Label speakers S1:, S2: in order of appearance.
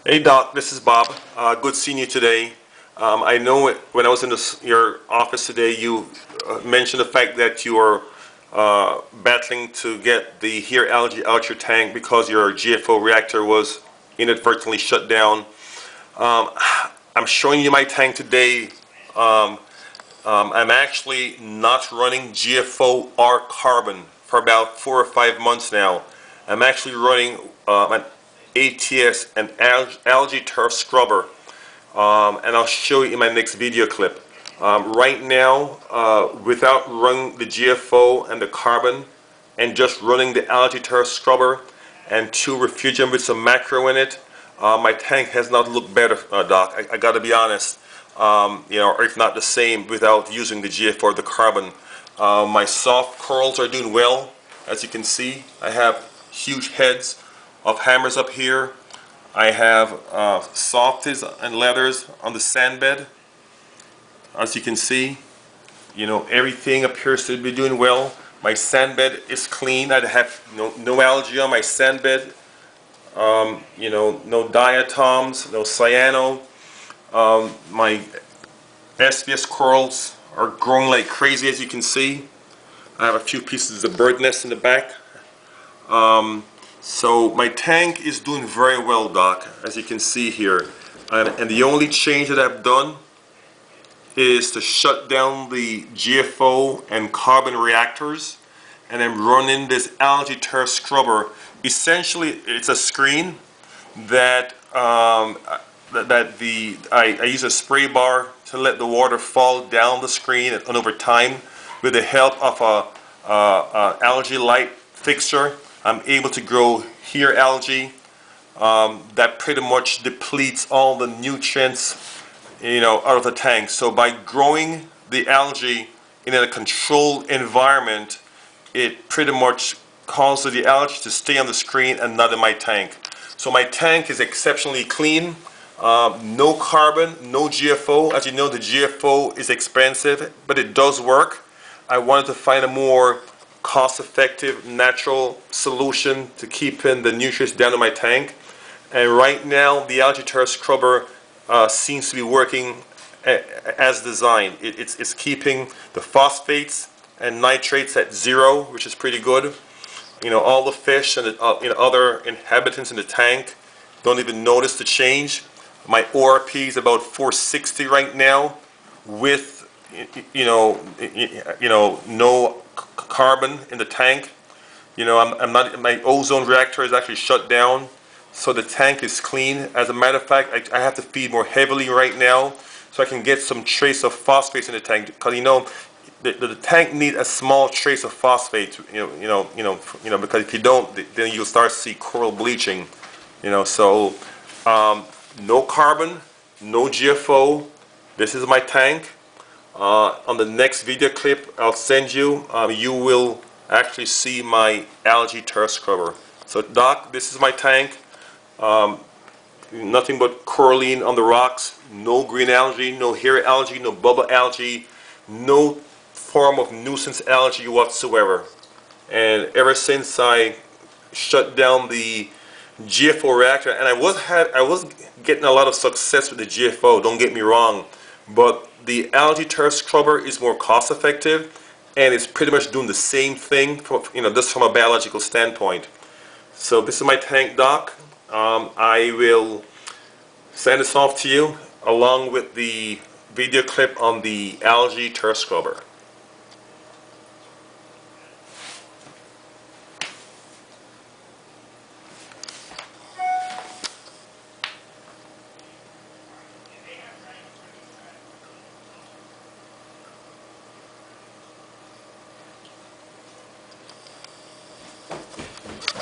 S1: Hey Doc, this is Bob. Good seeing you today. I know when I was in your office today, you mentioned the fact that you are battling to get the hair algae out your tank because your GFO reactor was inadvertently shut down. Um, I'm showing you my tank today. I'm actually not running GFO or carbon for about 4 or 5 months now. I'm actually running an ATS, an algae turf scrubber, and I'll show you in my next video clip. Right now, without running the GFO and the carbon, and just running the algae turf scrubber and 2 refugium with some macro in it, my tank has not looked better, Doc. I got to be honest. Or if not the same without using the GFO or the carbon. My soft corals are doing well, as you can see. I have huge heads of hammers up here. I have softies and leathers on the sand bed, as you can see. Everything appears to be doing well. My sand bed is clean. I have no algae on my sand bed. No diatoms, no cyano. My SPS corals are growing like crazy, as you can see. I have a few pieces of bird nest in the back. So my tank is doing very well, Doc, as you can see here. And the only change that I've done is to shut down the GFO and carbon reactors, and I'm running this algae turf scrubber. Essentially, it's a screen that I use a spray bar to let the water fall down the screen, and over time, with the help of a algae light fixture, I'm able to grow hair algae that pretty much depletes all the nutrients out of the tank. So by growing the algae in a controlled environment, it pretty much causes the algae to stay on the screen and not in my tank. So my tank is exceptionally clean. No carbon, no GFO. As you know, the GFO is expensive, but it does work. I wanted to find a more cost-effective, natural solution to keeping the nutrients down in my tank. And right now, the algae turf scrubber seems to be working as designed. It's keeping the phosphates and nitrates at 0, which is pretty good. All the fish and the, other inhabitants in the tank don't even notice the change. My ORP is about 460 right now, with no carbon in the tank. I'm not. My ozone reactor is actually shut down, so the tank is clean. As a matter of fact, I have to feed more heavily right now, so I can get some trace of phosphates in the tank. Because the tank needs a small trace of phosphate. Because if you don't, then you'll start to see coral bleaching. So no carbon, no GFO. This is my tank. On the next video clip I'll send you, you will actually see my algae turf scrubber. So Doc, this is my tank. Nothing but coralline on the rocks, no green algae, no hair algae, no bubble algae, no form of nuisance algae whatsoever. And ever since I shut down the GFO reactor, and I was getting a lot of success with the GFO, don't get me wrong, but the algae turf scrubber is more cost effective, and it's pretty much doing the same thing just from a biological standpoint. So this is my tank, Doc. I will send this off to you along with the video clip on the algae turf scrubber.